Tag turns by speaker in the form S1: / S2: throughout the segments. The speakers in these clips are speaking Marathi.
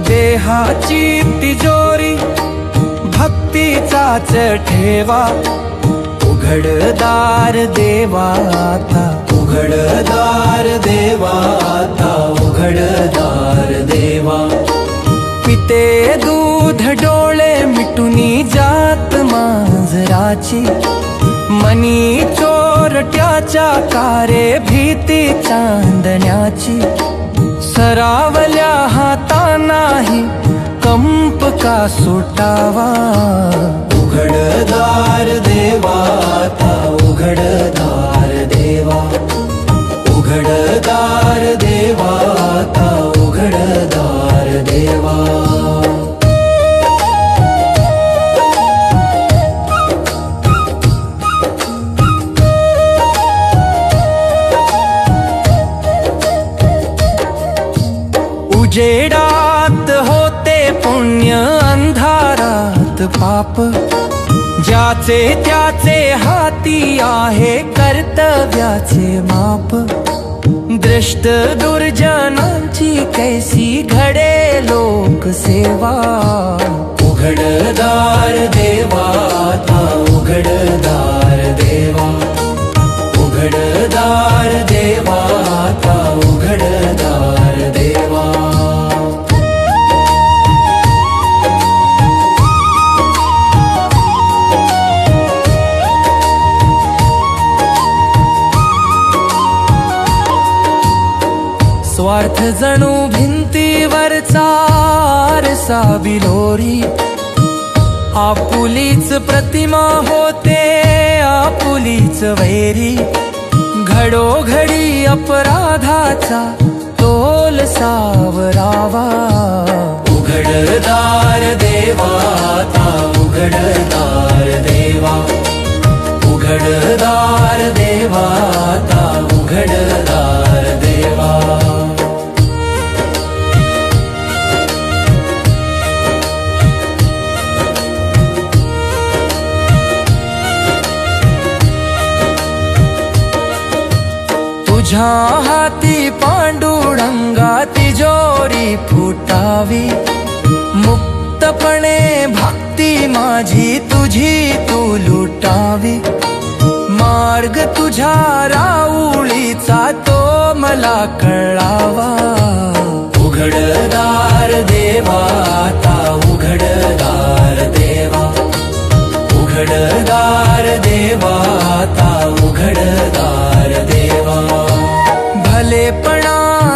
S1: देहाची तिजोरी भक्तीचाच ठेवा, उघडदार देवाता, उघडदार देवाता, उघडदार देवा। पिते दूध डोळे मिटुनी जात मांजराची, मनी चोरट्याच्या कारे भीती चांदण्याची। सरावल्या हातानाही कंप का सुटावा, उघडदार देवाता, उघडदार देवा, उघडदार देवाता, उघडदार देवा। उजेडात होते पुण्य, अंधारात पाप, ज्याचे त्याचे हाती आहे कर्तव्याचे माप। दृष्ट दुर्जनांची कैसी घडे लोकसेवा, उघडदार देवाता, उघडदार देवा, उघडदार देवाता, उघडदार देवा। स्वार्थ जणू भिंतीवरचा आरसा बिलोरी, आपुलीच प्रतिमा होते आपुलीच वैरी। घडोघडी अपराधाचा तोल सावरावा, उघडदार देवाता, उघडदार देवा, उघडदार देवाता, उघडदार देवा। तुझ्या हाती पांडुरंगा तिजोरी फुटावी, मुक्तपणे भक्ती माझी तुझी तू लुटावी। मार्ग तुझ्या राऊळीचा तो मला कळावा, उघडदार देवाता, उघडदार देवा, उघडदार देवाता, उघडदार देवा। भलेपणासाठी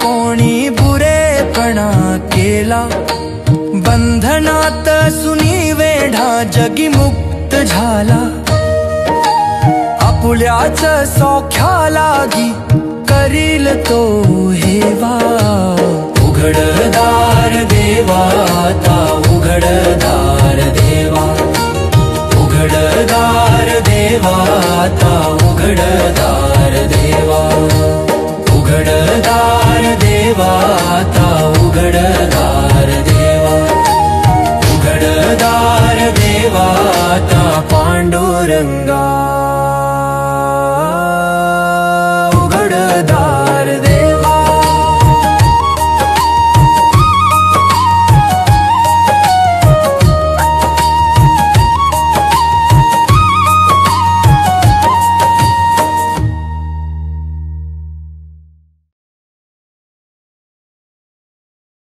S1: कोणी बुरेपणा केला, बंधनात सुनी वेढा जगी मुक्त झाला। आपुल्याच सौख्यालागी करील तो हेवा, उघडदार देवाता, उघडदार देवा, उघडदार देवाता, उघडदार देवा, उघडदार देवाता, उघडदार देवा, उघडदार देवाता पांडुरंगा।